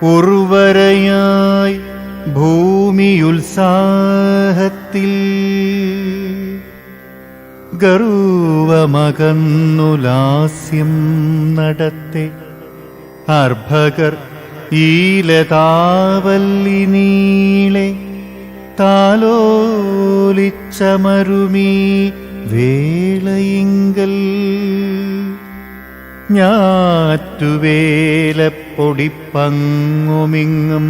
ഉർവരയായി ഭൂമിയുത്സാഹത്തിൽ ഗർവമകന്നു ലാസ്യം നടത്തെ അർഭകർ ഈലതാവല്ലി നീളെ താലോലിച്ചമരുമീ വേളയിങ്കൽ ഞാറ്റുവേലപ്പൊടിപ്പങ്ങുമിങ്ങും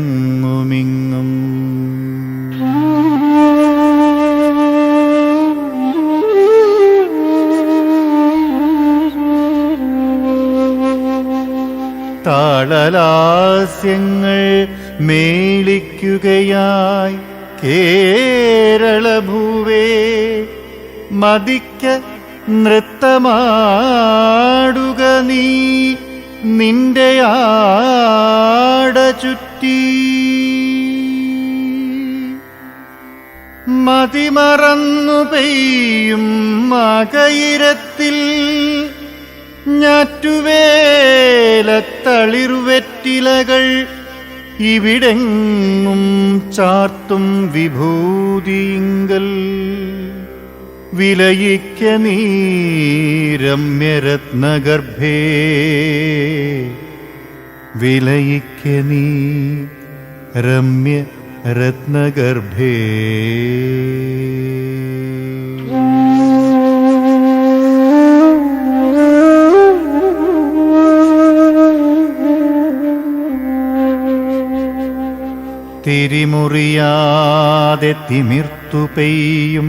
ഞാറ്റുവേലപ്പൊടിപ്പങ്ങുമിങ്ങും താളലാസ്യങ്ങൾ മേളിക്കുകയായി കേരളഭൂവേ മതിക്ക നൃത്തമാടുക നീ നിന്റെ ആട ചുറ്റി മതിമറന്നു പെയ്യും മകയിരത്തിൽ ഞാറ്റുവേലത്തളിർവെറ്റിലകൾ ഇവിടെങ്ങും ചാർത്തും വിഭൂതിയിങ്കൽ വിലയിക്ക നീ രമ്യരത്നഗർഭേ വിലയിക്ക നീ രമ്യരത്നഗർഭേ തിരിമുറിയാതെ തിമിർത്തു പെയ്യും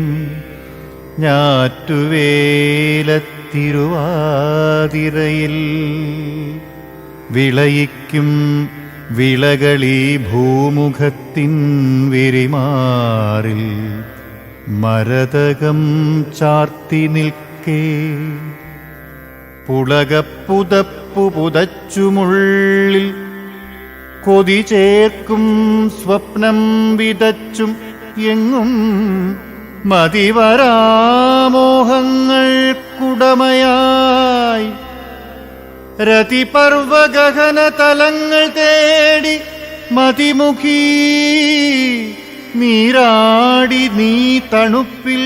ഞാറ്റുവേലത്തിരുവാതിരയിൽ വിളയിക്കും വിളകളീ ഭൂമുഖത്തിൻ വിരിമാറിൽ മരതകം ചാർത്തി നിൽക്കേ പുളകപ്പുതപ്പു പുതച്ചുമുള്ളിൽ കൊതി ചേർക്കും സ്വപ്നം വിതച്ചും എങ്ങും മതിവരാമോഹങ്ങൾക്കുടമയായി രതിപർവഗഹന തലങ്ങൾ തേടി മതിമുഖീ നീരാടി നീ തണുപ്പിൽ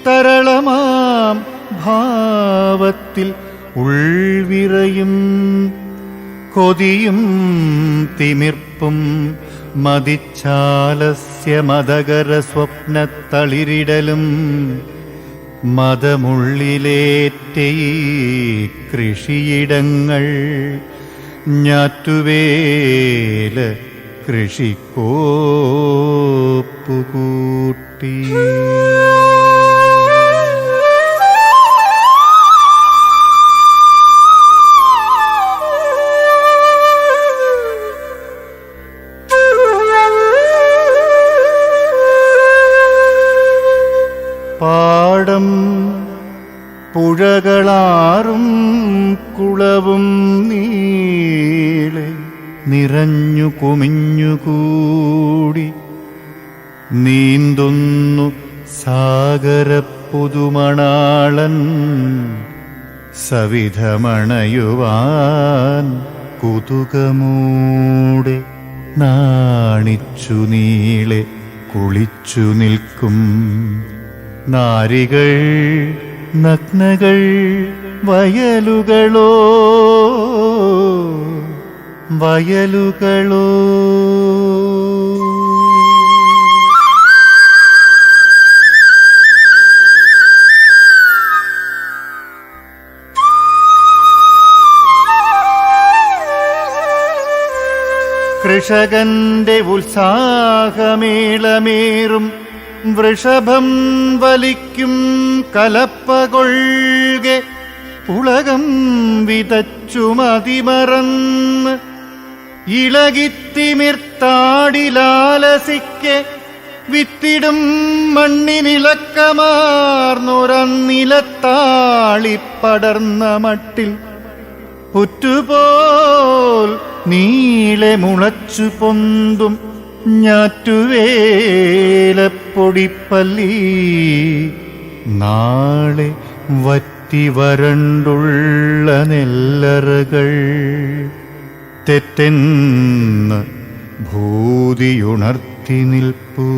തരളമാം ഭാവത്തിൽ ഉൾവിറയും കൊതിയും തിമിർപ്പും മതിച്ചാലസ്യ മതകര സ്വപ്നത്തളിരിടലും മതമുള്ളിലേറ്റേ കൃഷിയിടങ്ങൾ ഞാറ്റുവേല കൃഷിക്കോപ്പുകൂട്ടി പാടം പുഴകളാറും കുളവും നീളെ നിറഞ്ഞു കുമിഞ്ഞുകൂടി നീന്തുന്നു സാഗരപ്പുതുമണാളൻ സവിധമണയുവാൻ കുതുകമൂടെ നാണിച്ചു നീളെ കുളിച്ചു നിൽക്കും നാരികൾ നഗ്നകൾ വയലുകളോ വയലുകളോ കൃഷകന്റെ ഉത്സാഹമേളമേറും വൃഷഭം വലിക്കും കലപ്പകൊള്ളുകെ പുളകം വിതച്ചു മതിമറന്ന് ഇളകിത്തിമിർത്താടിലാലസിക്കെ വിത്തിടും മണ്ണിനിളക്കമാർന്നൊരന്നിലത്താളിപ്പടർന്ന മട്ടിൽ പുറ്റുപോൽ നീളെ മുളച്ചു പൊന്തും ഞാറ്റുവേലപ്പൊടിപ്പല്ലി നാളെ വറ്റ വരണ്ടുള്ള നെല്ലറകൾ തെറ്റെന്ന് ഭൂതിയുണർത്തി നിൽപ്പൂ.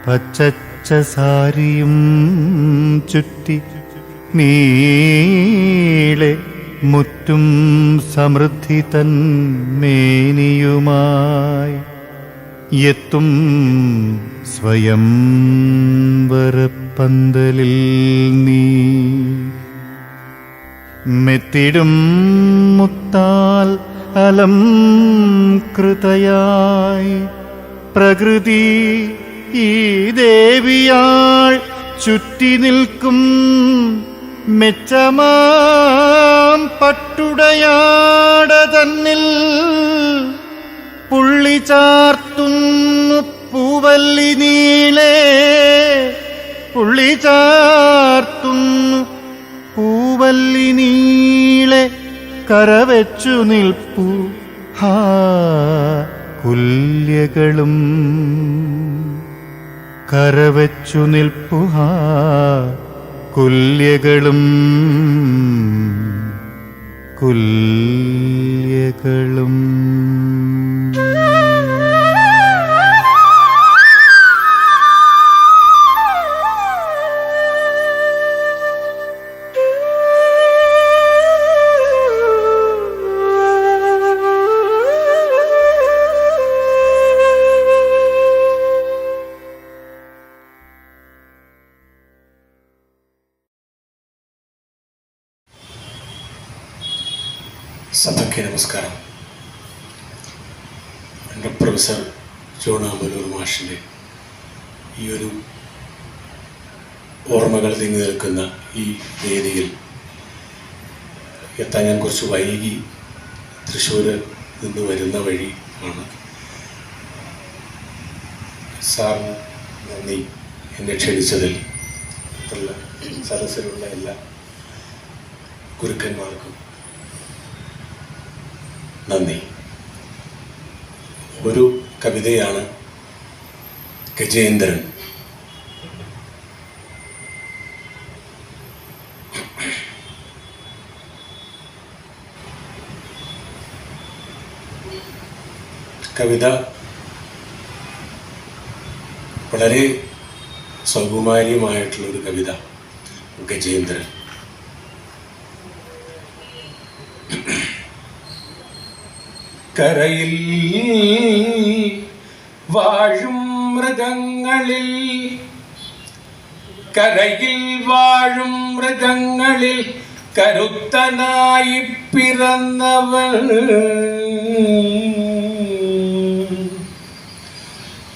പച്ചച്ച സാരിയും ചുറ്റി നീളെ മുറ്റും സമൃദ്ധി തൻ മേനിയുമായി എത്തും സ്വയം വരപ്പന്തലിൽ നീ മെത്തിടും മുത്താൽ അലംകൃതയായി പ്രകൃതി ഈ ദേവിയാൾ ചുറ്റി നിൽക്കും മെച്ചമാം പട്ടുടയാട തന്നിൽ പുള്ളി ചാർത്തുന്നു പൂവല്ലി നീളെ, പുള്ളി ചാർത്തുന്നു പൂവല്ലി നീളെ കരവെച്ചു നിൽപ്പൂ ഹാ കുല്യകളും, കരവെച്ചു നിൽപ്പു ഹാ കുല്യകളും കുല്യകളും. സഭയ്ക്ക് നമസ്കാരം. എൻ്റെ പ്രൊഫസർ ജോൺ ആമ്പലൂർ മാഷിൻ്റെ ഈ ഒരു ഓർമ്മകൾ തിങ്ങി നിൽക്കുന്ന ഈ വേദിയിൽ എത്താൻ ഞാൻ കുറച്ച് വൈകി. തൃശ്ശൂർ നിന്ന് വരുന്ന വഴി ആണ്. സാറിന് നന്ദി എന്നെ ക്ഷണിച്ചതിൽ. സദസ്സിലുള്ള എല്ലാ ഗുരുക്കന്മാർക്കും നന്ദി. ഒരു കവിതയാണ് ഗജേന്ദ്രൻ. കവിത വളരെ സൗകുമാര്യമായിട്ടുള്ളൊരു കവിത. ഗജേന്ദ്രൻ. കരയിൽ വാഴും മൃഗങ്ങളിൽ, കരയിൽ വാഴും മൃഗങ്ങളിൽ കരുത്തനായി പിറന്നവൻ,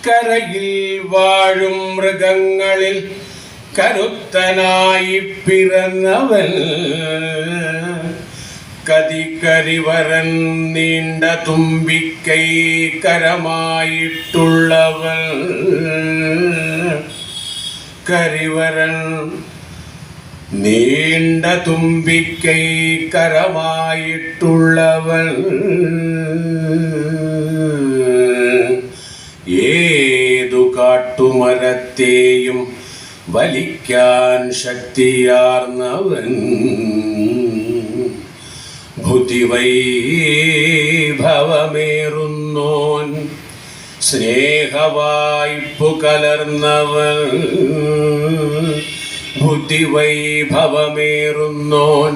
കരയിൽ വാഴും മൃഗങ്ങളിൽ കരുത്തനായി പിറന്നവൻ, കതികരിവരൻ നീണ്ട തുമ്പിക്കൈ കരമായിട്ടുള്ളവൻ, കരിവരൻ നീണ്ട തുമ്പിക്കൈ കരമായിട്ടുള്ളവൻ, ഏതു കാട്ടുമരത്തെയും വലിക്കാൻ ശക്തിയാർന്നവൻ, ബുദ്ധിവൈഭവമേറുന്നോൻ സ്നേഹവായ്പു കലർന്നവൻ, ബുദ്ധിവൈഭവമേറുന്നോൻ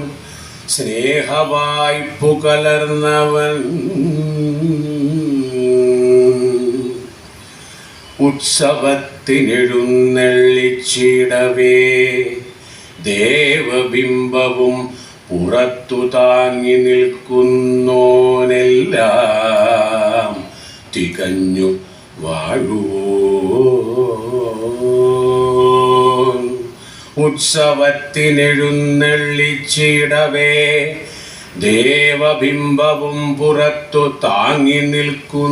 സ്നേഹവായ്പു കലർന്നവൻ, ഉത്സവത്തിനെഴുന്നള്ളിച്ചിടവേ ദേവബിംബവും പുറത്തു താങ്ങി നിൽക്കുന്നോനെല്ലാം തികഞ്ഞു വാഴുവോൻ. ഉത്സവത്തിനെഴുന്നള്ളിച്ചിടവേ ദേവബിംബവും പുറത്തു താങ്ങി നിൽക്കുന്നോനെല്ലാം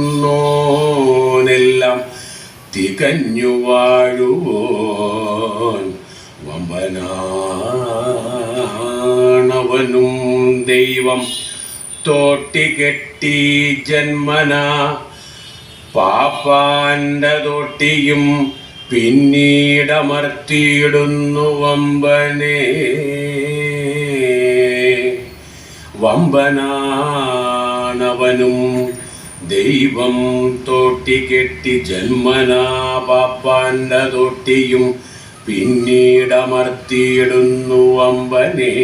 തികഞ്ഞു വാഴുവോൻ. വമ്പനാ അവനും ദൈവം തോട്ടികെട്ടി ജന്മന പാപ്പാന്റെ തൊട്ടിയും പിന്നീടമർത്തിയിടുന്നു വമ്പനെ. വമ്പനാണവനും ദൈവം തോട്ടികെട്ടി ജന്മനാ പാപ്പാന്റെ തൊട്ടിയും പിന്നീടമർത്തിയിടുന്നു വമ്പനെ.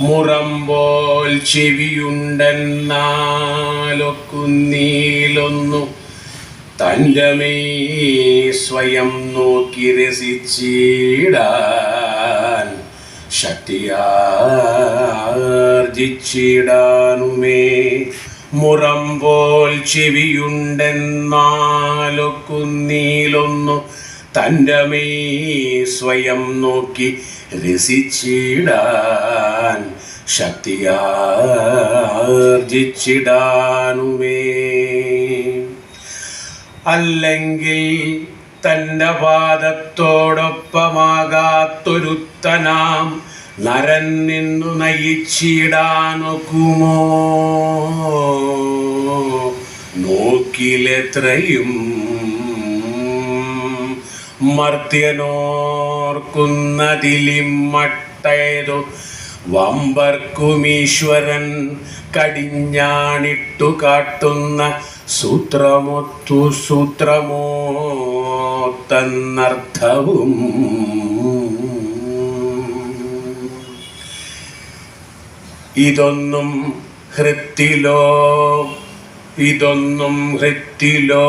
മുറമ്പോൽ ചെവിയുണ്ടെന്നാലൊക്കുന്നീലൊന്നു തൻ്റെ മെയ് സ്വയം നോക്കി രസിച്ചിടാൻ ശക്തിയാർജിച്ചിടാനുമേ. മുറമ്പോൽ ചെവിയുണ്ടെന്നാലൊക്കുന്നീലൊന്നു തൻ്റെ മെയ് സ്വയം നോക്കി രസിച്ചിടാൻ ശക്തിയാർജിച്ചിടാനുമേ. അല്ലെങ്കിൽ തൻ്റെ പാദത്തോടൊപ്പമാകാത്തൊരുത്തനാം നരൻ നിന്നു നയിച്ചിടാനൊക്കുമോ? നോക്കിലെത്രയും മർത്യനോർക്കുന്നതിലിമ്മട്ടേതു വമ്പർക്കുമീശ്വരൻ കടിഞ്ഞാണിട്ടു കാട്ടുന്ന സൂത്രമൊത്തു സൂത്രമോത്തന്നർത്ഥവും. ഇതൊന്നും ഹൃത്തിലോ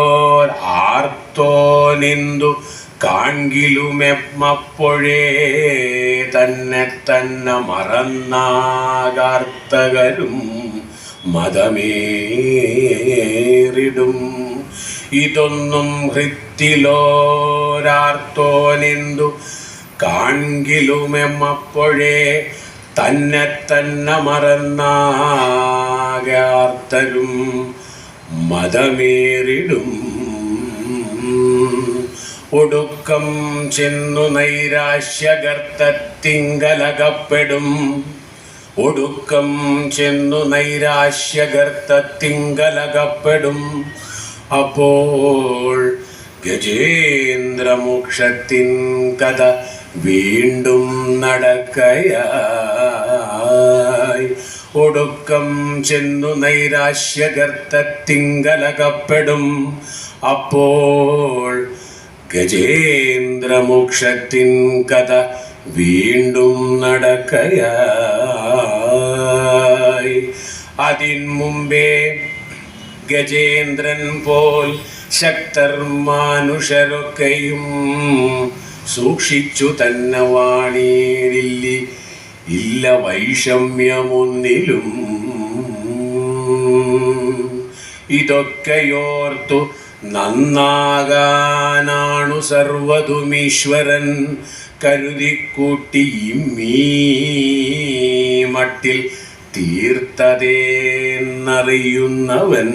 ആർത്തോനെന്തു കാൺകിലുമെമ്മപ്പോഴേ തന്നെ മറന്നാകാർത്തകരും മതമേറിടും. ഇതൊന്നും ഹൃത്തിലോരാർത്തോനെന്തു കാൺകിലുമെമ്മപ്പോഴേ തന്നെ മറന്നാകാർത്തരും മതമേറിടും. ഒടുക്കം ചെന്നു നൈരാശ്യഗർത്തത്തിങ്കലകപ്പെടും. ഒടുക്കം ചെന്നു നൈരാശ്യഗർത്തത്തിങ്കലകപ്പെടും. അപ്പോൾ ഗജേന്ദ്രമോക്ഷത്തിൻ കഥ വീണ്ടും നടക്കയായി. ഒടുക്കം ചെന്നു നൈരാശ്യഗർത്തത്തിങ്കലകപ്പെടും. അപ്പോൾ ഗജേന്ദ്രമോക്ഷത്തിൻ കഥ വീണ്ടും നടക്കയായി. അതിൻ മുമ്പേ ഗജേന്ദ്രൻ പോൽ ശക്തർ മാനുഷരൊക്കെയും സൂക്ഷിച്ചു തന്നെ വാണീരില്ലി ഇല്ല വൈഷമ്യമൊന്നിലും. ഇതൊക്കെയോർത്തു നന്നാകാനാണു സർവതുമീശ്വരൻ കരുതിക്കൂട്ടി ഇമ്മീ മട്ടിൽ തീർത്തതേന്നറിയുന്നവൻ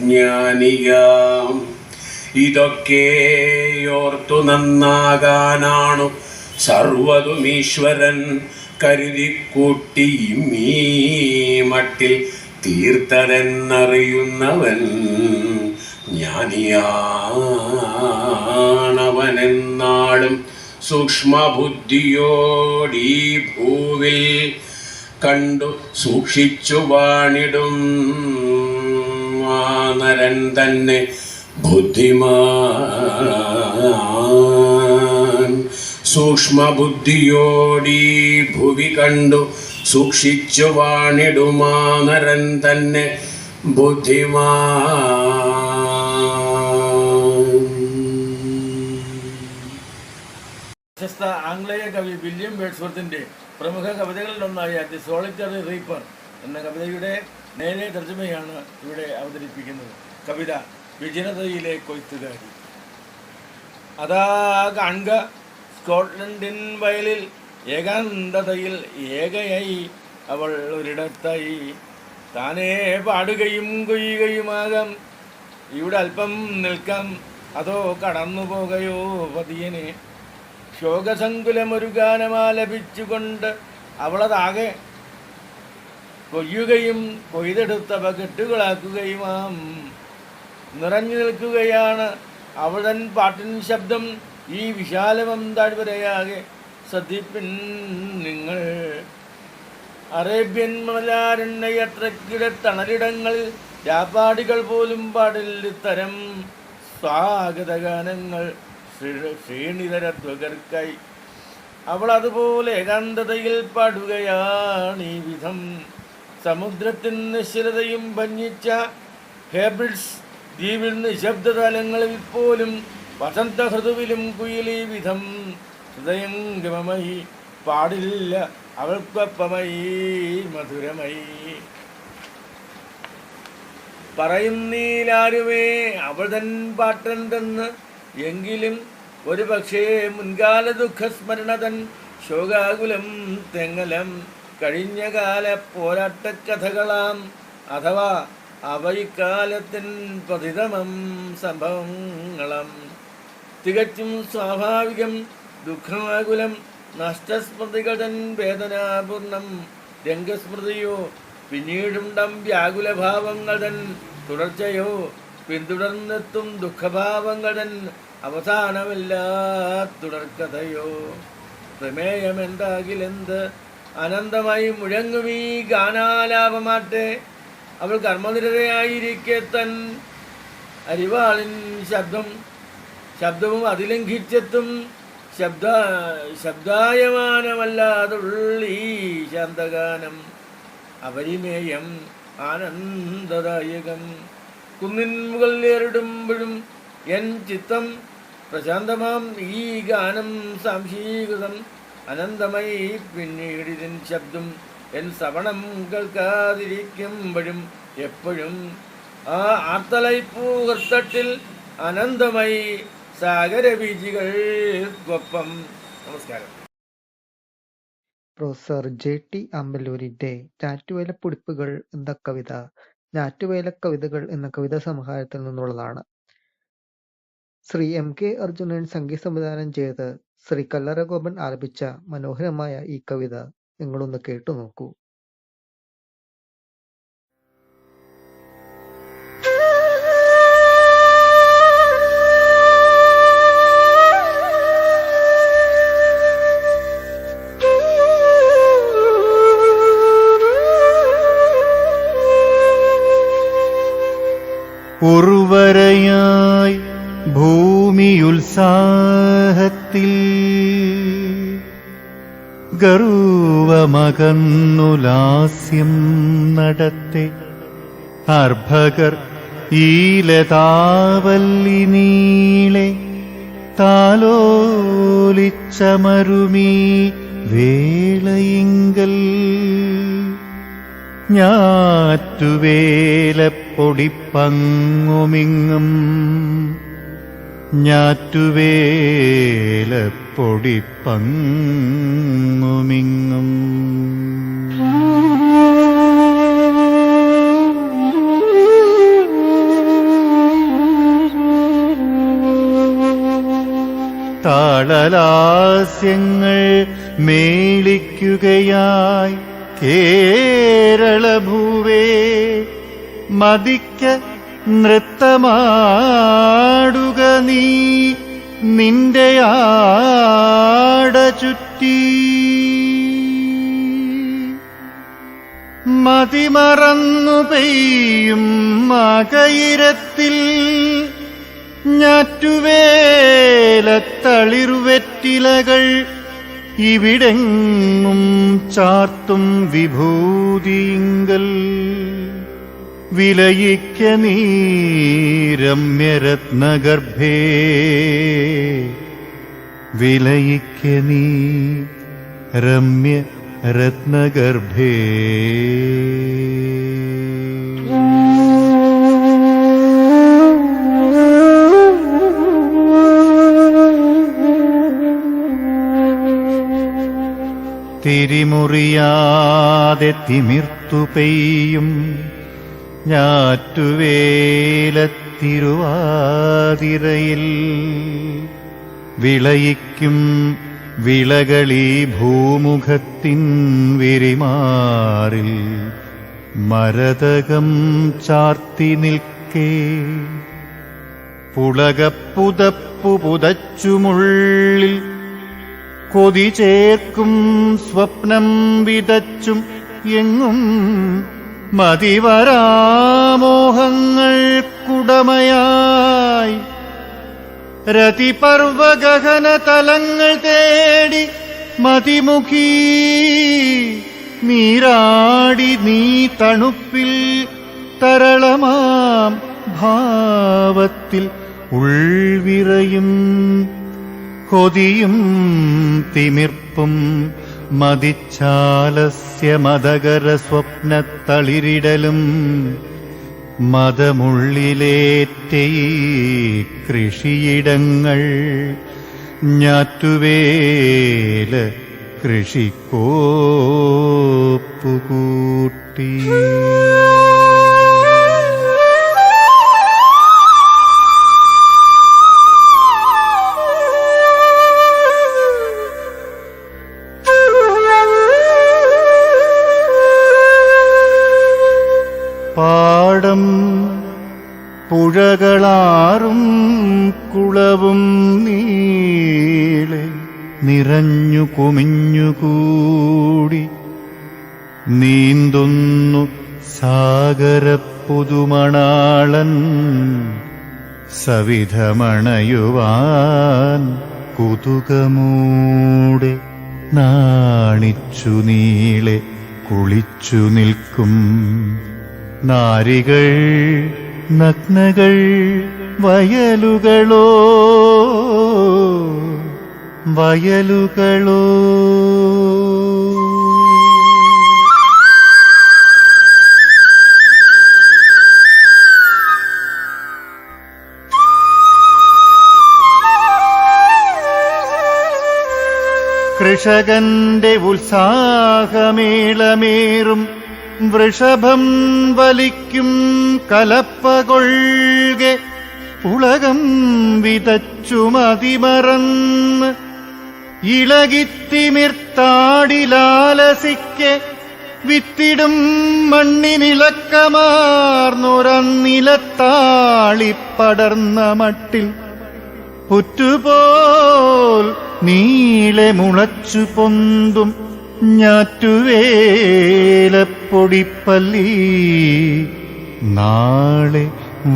ജ്ഞാനിയാം. ഇതൊക്കെയോർത്തു നന്നാകാനാണു സർവതുമീശ്വരൻ കരുതിക്കൂട്ടി ഇമ്മീ മട്ടിൽ തീർത്തതെന്നറിയുന്നവൻ ജ്ഞാനിയാണവനെന്നാളും സൂക്ഷ്മബുദ്ധിയോടീ ഭൂവിൽ കണ്ടു സൂക്ഷിച്ചു വാണിടും നരൻ തന്നെ ബുദ്ധിമാൻ. സൂക്ഷ്മബുദ്ധിയോടീ ഭുവി കണ്ടു സൂക്ഷിച്ചു വാണിടുമാനരൻ തന്നെ ബുദ്ധിമാൻ. പ്രശസ്ത ആംഗ്ലേയ കവി വില്യം വേഡ്സ്വർത്തിന്റെ പ്രമുഖ കവിതകളിലൊന്നായ ദി സോളിറ്ററി റീപ്പർ എന്ന കവിതയുടെ നേരെ തർജ്ജമയാണ് ഇവിടെ അവതരിപ്പിക്കുന്നത്. കവിത വിജനതയിലെ കൊയ്ത്തുകാരി. അതാ കാൺക സ്കോട്ട്ലൻഡിൻ വയലിൽ ഏകാന്തതയിൽ ഏകയായി അവൾ ഒരിടത്തായി താനേ പാടുകയും കൊയ്യുകയുമാകാം. ഇവിടെ അല്പം നിൽക്കാം, അതോ കടന്നു പോകയോ പതിയനെ. ശോകസങ്കുലമൊരു ഗാനമാലപിച്ചുകൊണ്ട് അവളതാകെ കൊയ്യുകയും കൊയ്തെടുത്തവ കെട്ടുകളാക്കുകയുമാം നിറഞ്ഞു നിൽക്കുകയാണ് അവളൻ പാട്ടിൻ ശബ്ദം. ഈ വിശാലമം താഴ്വരയാകെ ശ്രദ്ധിപ്പിൻ നിങ്ങൾ. അറേബ്യൻ മലാരണ്യത്രക്കിടെ തണലിടങ്ങളിൽ രാപ്പാടികൾ പോലും പാടില്ല ഇത്തരം സ്വാഗതഗാനങ്ങൾ ശ്രീണിതരത്വകർക്കായി. അവൾ അതുപോലെ ഏകാന്തതയിൽ പാടുകയാണ് ഈ വിധം. സമുദ്രത്തിൻ നിശ്ചലതയും ഭഞ്ജിച്ച ഹേബ്രിഡ്സ് ദ്വീപിൽ നിശബ്ദതലങ്ങളിൽ പോലും വസന്ത ഹൃദുവിലും കുയിലീ വിധം ഹൃദയംഗമമായി പാടില്ല അവൾക്കൊപ്പമായി മധുരമായി. പറയുന്നീലാരുമേ അവൾ തൻ പാട്ടെന്തെന്ന്, എങ്കിലും ഒരു പക്ഷേ മുൻകാല ദുഃഖസ്മരണതൻ ശോകാകുലം തെങ്ങലം കഴിഞ്ഞ കാല പോരാട്ടക്കഥകളാം, അഥവാ അവയിക്കാലത്തിൻ പതിതമം സംഭവങ്ങളും. തികച്ചും സ്വാഭാവികം ദുഃഖാകുലം നഷ്ടസ്മൃതികൾ തൻ വേദനാപൂർണം രംഗസ്മൃതിയോ പിന്നീടുണ്ടം വ്യാകുലഭാവങ്ങൾ തൻ തുടർച്ചയോ പിന്തുടർന്നെത്തും ദുഃഖഭാവങ്ങൾ തൻ അവസാനമില്ലാ തുടർക്കഥയോ. പ്രമേയമെന്താകിലെന്ത് അനന്തമായി മുഴങ്ങും ഈ ഗാനാലാപമാട്ടെ. അവൾ കർമ്മനിരതയായിരിക്കെ തൻ അരിവാളിൻ ശബ്ദവും അതിലംഘിച്ചെത്തും ശബ്ദായമാനമല്ലാതുള്ളീ ശാന്തഗാനം അപരിമേയം ആനന്ദദായകം. കുന്നിൻ മുകളിലേറിടുമ്പോഴും എൻ ചിത്തം പ്രശാന്തമാം ഈ ഗാനം സാംശീകൃതം അനന്തമായി. പിന്നീടിതിൻ ശബ്ദം എൻ ശ്രവണം കേൾക്കാതിരിക്കുമ്പോഴും എപ്പോഴും ആ ആർത്തലൈപ്പൂഹൃത്തട്ടിൽ അനന്തമായി സാഗരബീജികൾക്കൊപ്പം. നമസ്കാരം. പ്രൊഫസർ ജെ.ടി. അമ്പലൂരിന്റെ ഞാറ്റുവേലപ്പൊടിപ്പുകൾ എന്ന കവിത ഞാറ്റുവേല കവിതകൾ എന്ന കവിതാ സമാഹാരത്തിൽ നിന്നുള്ളതാണ്. ശ്രീ എം.കെ. അർജുനൻ സംഗീത സംവിധാനം ചെയ്ത് ശ്രീ കല്ലറ ഗോപൻ ആലപിച്ച മനോഹരമായ ഈ കവിത നിങ്ങളൊന്ന് കേട്ടു നോക്കൂ. ഉർവരയായി ഭൂമിയുത്സാഹത്തിൽ ഗർവമകന്നുലാസ്യം നടത്തെ അർഭകർ ഈ ലതാവല്ലി നീളെ താലോലിച്ചമരുമീ വേളയിങ്കൽ ഞാറ്റുവേലപ്പൊടിപ്പങ്ങുമിങ്ങും ഞാറ്റുവേലപ്പൊടിപ്പങ്ങുമിങ്ങും താളലാസ്യങ്ങൾ മേളിക്കുകയായി കേരളഭൂവേ മതിക്ക നൃത്തമാടുക നീ നിന്റെ ആട ചുറ്റി. മതിമറന്നു പെയ്യും മകയിരത്തിൽ ഞാറ്റുവേലത്തളിർവെറ്റിലകൾ ഇവിടെങ്ങും ചാർത്തും വിഭൂതിങ്കൽ വിലയിക്ക നീ രമ്യരത്നഗർഭേ വിലയിക്ക നീ രമ്യരത്നഗർഭേ. തിരിമുറിയാതെ തിമിർത്തു പെയ്യും ഞാറ്റുവേലത്തിരുവാതിരയിൽ വിളയിക്കും വിളകളീ ഭൂമുഖത്തിൻ വിരിമാറിൽ മരതകം ചാർത്തി നിൽക്കേ പുളകപ്പുതപ്പു പുതച്ചുമുള്ളിൽ കൊതി ചേർക്കും സ്വപ്നം വിതച്ചും എങ്ങും മതിവരാമോഹങ്ങൾക്കുടമയായി രതിപർവഗഹന തലങ്ങൾ തേടി മതിമുഖീ നീരാടി നീ തണുപ്പിൽ തരളമാം ഭാവത്തിൽ ഉൾവിറയും കൊതിയും തിമിർപ്പും മതിച്ചാലസ്യ മതകര സ്വപ്നത്തളിരിടലും മതമുള്ളിലേറ്റേ കൃഷിയിടങ്ങൾ ഞാറ്റുവേല കൃഷിക്കോപ്പുകൂട്ടി പാടം പുഴകളാറും കുളവും നീളെ നിറഞ്ഞു കുമിഞ്ഞുകൂടി നീന്തുന്നു സാഗരപ്പുതുമണാളൻ സവിധമണയുവാൻ കുതുകമൂടെ നാണിച്ചു നീളെ കുളിച്ചു നിൽക്കും നാരികൾ നഗ്നകൾ വയലുകളോ വയലുകളോ കൃഷകന്റെ ഉത്സാഹമേളമേറും വൃഷഭം വലിക്കും കലപ്പകൊള്ളുകെ ഉലകം വിതച്ചു മതിമറന്ന് ഇളകിത്തിമിർത്താടിലാലസിക്കെ വിത്തിടും മണ്ണിനിളക്കമാർന്നൊരന്നിലത്താളിപ്പടർന്ന മട്ടിൽ പുറ്റുപോൽ നീളെ മുളച്ചു പൊന്തും ഞാറ്റുവേലപ്പൊടിപ്പല്ലി നാളെ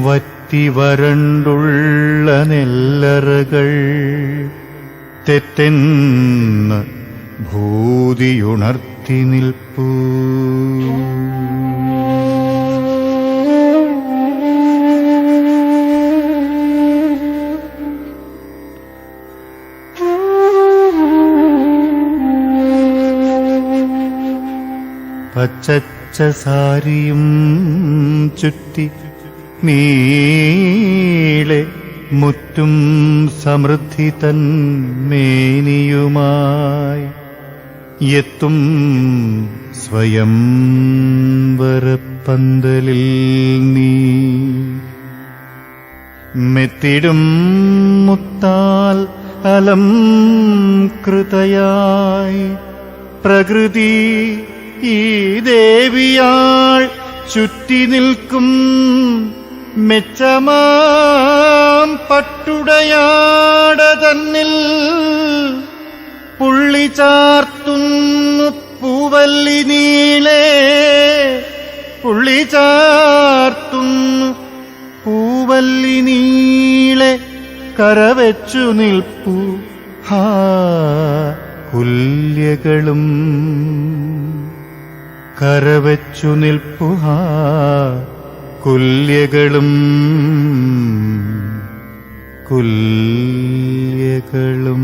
വറ്റി വരണ്ടുള്ള നെല്ലറകൾ തെറ്റെന്ന് ഭൂതിയുണർത്തി നിൽപ്പൂ പച്ചച്ച സാരിയും ചുറ്റി നീളെ മുറ്റും സമൃദ്ധി തൻ മേനിയുമായി എത്തും സ്വയം വരപ്പന്തലിൽ നീ മെത്തിടും മുത്താൽ അലം കൃതയായി പ്രകൃതി ഈ ദേവിയാൾ ചുറ്റി നിൽക്കും മെച്ചമാം പട്ടുടയാട തന്നിൽ പുള്ളി ചാർത്തുന്നു പൂവല്ലി നീളെ പുള്ളി ചാർത്തുന്നു പൂവല്ലി നീളെ കരവെച്ചു നിൽപ്പൂ ഹാ കുല്യകളും കരവെച്ചു നിൽപ്പു ഹാ കുല്യകളും കുല്യകളും